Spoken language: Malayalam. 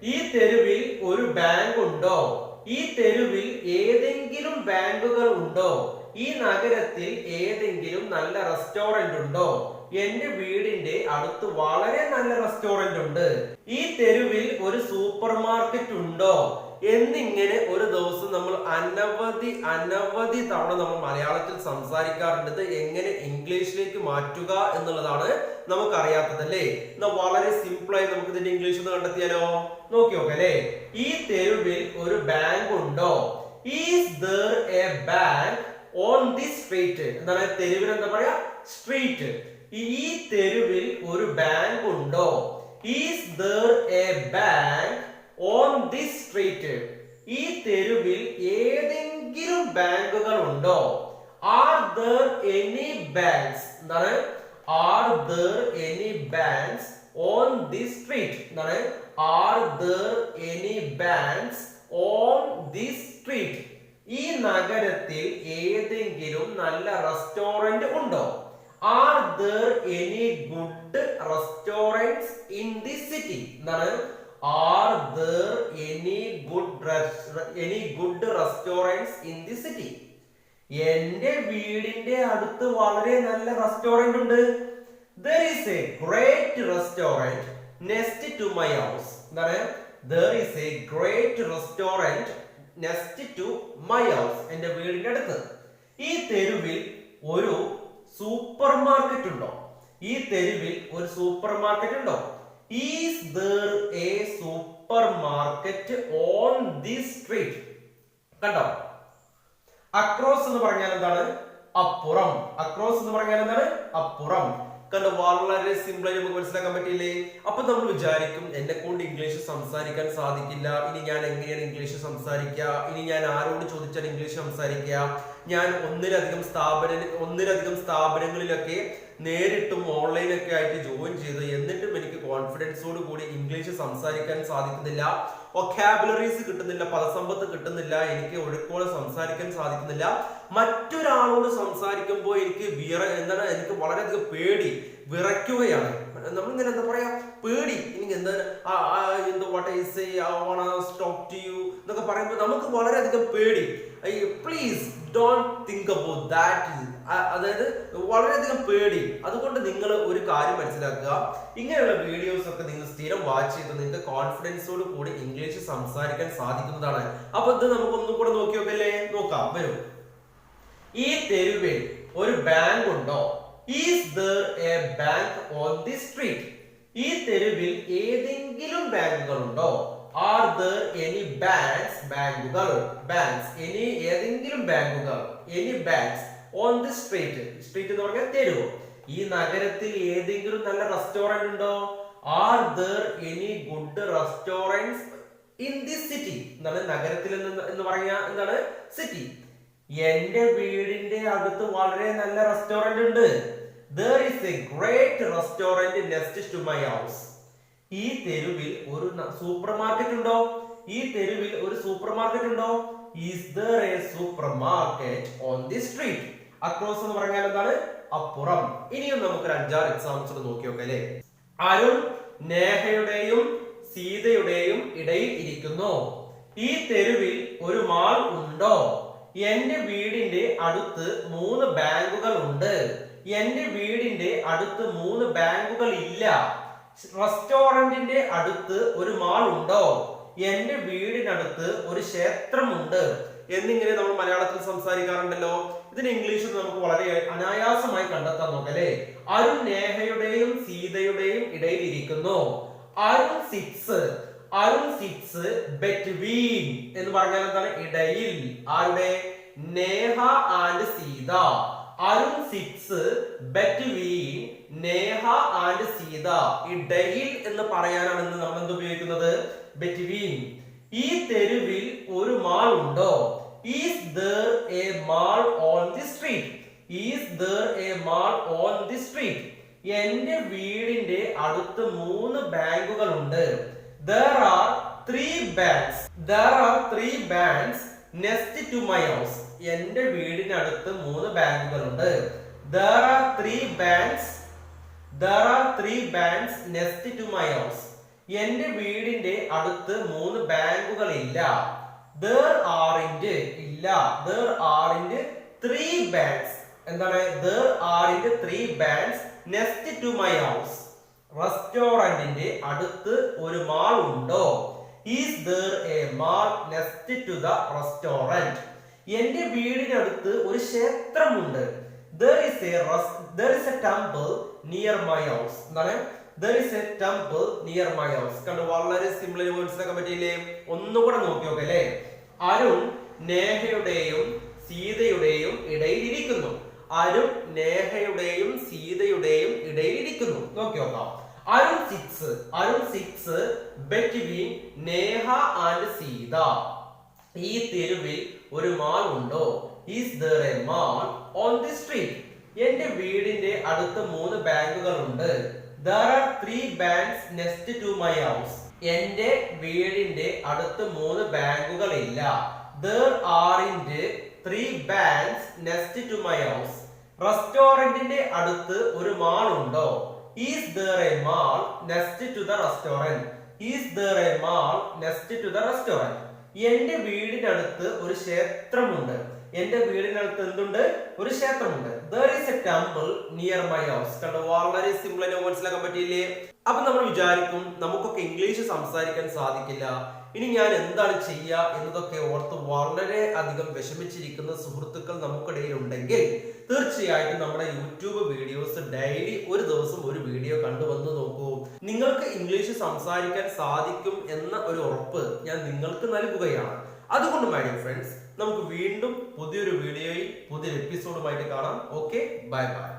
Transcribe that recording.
ഈ തെരുവിൽ ഒരു ബാങ്ക് ഉണ്ടോ? ഈ തെരുവിൽ ഏതെങ്കിലും ബാങ്കുകൾ ഉണ്ടോ? ഈ നഗരത്തിൽ ഏതെങ്കിലും നല്ല റെസ്റ്റോറന്റ് ഉണ്ടോ? എന്റെ വീടിന്റെ അടുത്ത് വളരെ നല്ല റെസ്റ്റോറന്റ് ഉണ്ട്. ഈ തെരുവിൽ ഒരു സൂപ്പർ മാർക്കറ്റ് ഉണ്ടോ? എന്നിങ്ങനെ ഒരു ദിവസം നമ്മൾ അനവധി തവണ നമ്മൾ മലയാളത്തിൽ സംസാരിക്കാറുണ്ട്. ഇത് എങ്ങനെ ഇംഗ്ലീഷിലേക്ക് മാറ്റുക എന്നുള്ളതാണ് നമുക്കറിയാത്തത് അല്ലേ? വളരെ സിമ്പിൾ ആയി നമുക്ക് ഇതിന്റെ ഇംഗ്ലീഷ് ഒന്ന് കണ്ടെത്തിയാലോ? നോക്കി നോക്കാം അല്ലേ? ഈ തെരുവിൽ ഒരു ബാങ്ക് ഉണ്ടോ? Is there a bank on this street? എന്താണ് തെരുവിൽ എന്താ പറയാ? സ്ട്രീറ്റ്. ഈ തെരുവിൽ ഒരു ബാങ്ക് ഉണ്ടോ? Is there a bank on this street? ഈ തെരുവിൽ ഏതെങ്കിലും ബാങ്കുകൾ ഉണ്ടോ? Are there any banks? എന്താണ്? Are there any banks on this street? എന്താണ്? Are there any banks on this street? ഈ നഗരത്തിൽ ഏതെങ്കിലും നല്ല റെസ്റ്റോറന്റ് ഉണ്ടോ? Are there any good restaurants in this city? എന്താണ്? Are there any good restaurants in this city? എന്റെ വീടിന്റെ അടുത്ത് വളരെ നല്ല റെസ്റ്റോറന്റ് ഉണ്ട്. There is a great restaurant next to my house. എന്താണ്? There is a great restaurant next to my house. എന്റെ വീടിന്റെ അടുത്ത്. ഈ തെരുവിൽ ഒരു സൂപ്പർ മാർക്കറ്റ് ഉണ്ടോ? ഈ തെരുവിൽ ഒരു സൂപ്പർ മാർക്കറ്റ് ഉണ്ടോ? Is there a supermarket on this street? കണ്ടോ? അക്രോസ് എന്ന് പറഞ്ഞാൽ എന്താണ്? അപ്പുറം. അക്രോസ് എന്ന് പറഞ്ഞാൽ എന്താണ്? അപ്പുറം. കണ്ടോ? വളരെ സിമ്പിൾ ആയി നമുക്ക് മനസ്സിലാക്കാൻ പറ്റിയില്ലേ? അപ്പൊ നമ്മൾ വിചാരിക്കും എന്നെ കൊണ്ട് ഇംഗ്ലീഷ് സംസാരിക്കാൻ സാധിക്കില്ല, ഇനി ഞാൻ എങ്ങനെയാണ് ഇംഗ്ലീഷ് സംസാരിക്കുക, ഇനി ഞാൻ ആരോട് ചോദിച്ചാൽ ഇംഗ്ലീഷ് സംസാരിക്കുക, ഞാൻ ഒന്നിലധികം സ്ഥാപനങ്ങളിലൊക്കെ നേരിട്ടും ഓൺലൈനൊക്കെ ആയിട്ട് ജോയിൻ ചെയ്ത് എന്നിട്ടും എനിക്ക് കോൺഫിഡൻസോട് കൂടി ഇംഗ്ലീഷ് സംസാരിക്കാൻ സാധിക്കുന്നില്ല, വൊക്കാബുലറീസ് കിട്ടുന്നില്ല, പദസമ്പത്ത് കിട്ടുന്നില്ല, എനിക്ക് ഒഴുക്കോടെ സംസാരിക്കാൻ സാധിക്കുന്നില്ല, മറ്റൊരാളോട് സംസാരിക്കുമ്പോൾ എനിക്ക് വളരെയധികം പേടി, വിറയ്ക്കുകയാണ്. നമ്മളിങ്ങനെ എന്താ പറയാ, പേടി. എനിക്ക് എന്നൊക്കെ പറയുമ്പോൾ നമുക്ക് വളരെയധികം പേടി. Please don't think about that. അതായത് വളരെയധികം പേടി. അതുകൊണ്ട് നിങ്ങൾ ഒരു കാര്യം മനസ്സിലാക്കുക, ഇങ്ങനെയുള്ള വീഡിയോസ് ഒക്കെ നിങ്ങൾ സ്ഥിരം വാച്ച് ചെയ്ത് നിങ്ങൾക്ക് കോൺഫിഡൻസോട് കൂടി ഇംഗ്ലീഷ് സംസാരിക്കാൻ സാധിക്കുന്നതാണ്. അപ്പൊ ഇത് നമുക്ക് ഒന്നും കൂടെ നോക്കി നോക്കല്ലേ? നോക്കാം, വരും. ഈ തെരുവിൽ ഒരു ബാങ്ക് ഉണ്ടോ? Is there a bank on this street? ഈ തെരുവിൽ ഏതെങ്കിലും ബാങ്കുകൾ ഉണ്ടോ? Are there any banks? ബാങ്കുകൾ. Banks. ഏതെങ്കിലും ബാങ്കുകൾ. Any banks on this street? Street എന്ന് പറഞ്ഞാൽ തെരുവ്. ഈ നഗരത്തിൽ ഏതെങ്കിലും നല്ല റെസ്റ്റോറന്റ് ഉണ്ടോ? Are there any good restaurants in this city? എന്താണ് നഗരത്തിൽ എന്ന് പറഞ്ഞാൽ എന്താണ്? സിറ്റി. എന്റെ വീടിന്റെ അടുത്ത് വളരെ നല്ല റെസ്റ്റോറന്റ് ഉണ്ട്. There is a great restaurant next to my house. ഈ തെരുവിൽ ഒരു സൂപ്പർ മാർക്കറ്റ് ഉണ്ടോ? ഈ തെരുവിൽ ഒരു സൂപ്പർ മാർക്കറ്റ് ഉണ്ടോ? Is there a supermarket on this street? Across എന്ന് പറഞ്ഞാൽ എന്താണ്? അപ്പുറം. ഇനിയും നമുക്ക് 5-6 എക്സാമ്പിൾസ് നോക്കി നോക്കാം അല്ലേ? അരുൺ നേഹയുടെയും സീതയുടെയും ഇടയിൽ ഇരിക്കുന്നു. ഈ തെരുവിൽ ഒരു മാൾ ഉണ്ടോ? എന്റെ വീടിന്റെ അടുത്ത് 3 ബാങ്കുകൾ ഉണ്ട്. എന്റെ വീടിന്റെ അടുത്ത് 3 ബാങ്കുകൾ ഇല്ല. റെസ്റ്റോറന്റിന്റെ അടുത്ത് ഒരു മാൾ ഉണ്ടോ? എന്റെ വീടിനടുത്ത് ഒരു ക്ഷേത്രമുണ്ട്. എന്നിങ്ങനെ നമ്മൾ മലയാളത്തിൽ സംസാരിക്കാറുണ്ടല്ലോ. ഇതിന് ഇംഗ്ലീഷിൽ നമുക്ക് വളരെ അനായാസമായി കണ്ടെത്താൻ നോക്കല്ലേ? അരുൺ നേഹയുടെയും സീതയുടെയും ഇടയിൽ ഇരിക്കുന്നു. അരുൺ സിറ്റ്സ് ബെറ്റ്വീൻ എന്ന് പറഞ്ഞാൽ എന്താണ്? ഇടയിൽ. ആരുടെ? Neha and Sita. Arun sits between Neha and Sita. ഇടയിൽ എന്ന് പറയാനാണ് നമ്മൾ എന്ത് ഉപയോഗിക്കുന്നത്? ബെറ്റ്വീൻ. ഈ തെരുവിൽ ഒരു മാൾ ഉണ്ടോ? Is there a mall on this street? Is there a mall on this street? എന്റെ വീടിന്റെ അടുത്ത് 3 ബാങ്കുകൾ ഉണ്ട്. There are 3 banks. There are 3 banks next to my house. എന്റെ വീടിനടുത്ത് 3 ബാങ്കുകൾ ഉണ്ട്. There are 3 banks. There are 3 banks next to my house. എന്റെ വീടിന്റെ അടുത്ത് 3 ബാങ്കുകൾ ഇല്ല. there aren't ഇല്ല. there aren't 3 banks. എന്താണ്? there aren't 3 banks next to my house. റെസ്റ്റോറന്റിന്റെ അടുത്ത് ഒരു മാൾ ഉണ്ടോ? is there a mall next to the restaurant? എന്റെ വീടിനടുത്ത് ഒരു ക്ഷേത്രമുണ്ട്. there is a temple near my house. എന്താണ്? there is a temple near my house. കണ്ടു, വളരെ സിമ്പിൾ ആയി മനസ്സിലാക്കാൻ പറ്റിയില്ലേ? ഒന്നുകൂടെ നോക്കി നോക്കാം അല്ലേ? അരുൺ നേഹയുടെയും സീതയുടെയും ഇടയിൽ ഇരിക്കുന്നു. അരുൺ നേഹയുടെയും സീതയുടെയും ഇടയിൽ ഇരിക്കുന്നു. നോക്കി നോക്കാം. Arun sits between Neha and Sita. ഈ തെരുവിൽ ഒരു മാൾ ഉണ്ടോ? is there a mall on the street? എന്റെ വീടിന്റെ അടുത്ത് 3 ബാങ്കുകൾ ഉണ്ട്. there are 3 banks next to my house. എന്റെ വീടിന്റെ അടുത്ത് 3 ബാങ്കുകൾ ഇല്ല. there aren't 3 banks next to my house. റെസ്റ്റോറന്റിന്റെ അടുത്ത് ഒരു മാൾ ഉണ്ടോ? is there a mall next to the restaurant? is there a mall next to the restaurant? എന്റെ വീടിനടുത്ത് ഒരു ക്ഷേത്രമുണ്ട്. എന്റെ വീടിനടുത്ത് എന്തുണ്ട്? ഒരു ക്ഷേത്രമുണ്ട്. there is a temple near my house. കണ്ടോ, വളരെ സിമ്പിൾ ആയി മനസ്സിലാക്കാൻ പറ്റിയില്ലേ? അപ്പൊ നമ്മൾ വിചാരിക്കും നമുക്കൊക്കെ ഇംഗ്ലീഷ് സംസാരിക്കാൻ സാധിക്കില്ല, ഇനി ഞാൻ എന്താണ് ചെയ്യുക എന്നതൊക്കെ ഓർത്ത് വളരെ അധികം വിഷമിച്ചിരിക്കുന്ന സുഹൃത്തുക്കൾ നമുക്കിടയിൽ ഉണ്ടെങ്കിൽ തീർച്ചയായിട്ടും നമ്മുടെ യൂട്യൂബ് വീഡിയോസ് ഡെയിലി ഒരു ദിവസം ഒരു വീഡിയോ കണ്ടുവന്ന് നോക്കൂ. നിങ്ങൾക്ക് ഇംഗ്ലീഷ് സംസാരിക്കാൻ സാധിക്കും എന്ന ഒരു ഉറപ്പ് ഞാൻ നിങ്ങൾക്ക് നൽകുകയാണ്. അതുകൊണ്ട് മൈ ഡിയർ ഫ്രണ്ട്സ്, നമുക്ക് വീണ്ടും പുതിയൊരു വീഡിയോയിൽ പുതിയൊരു എപ്പിസോഡുമായിട്ട് കാണാം. Okay, bye bye.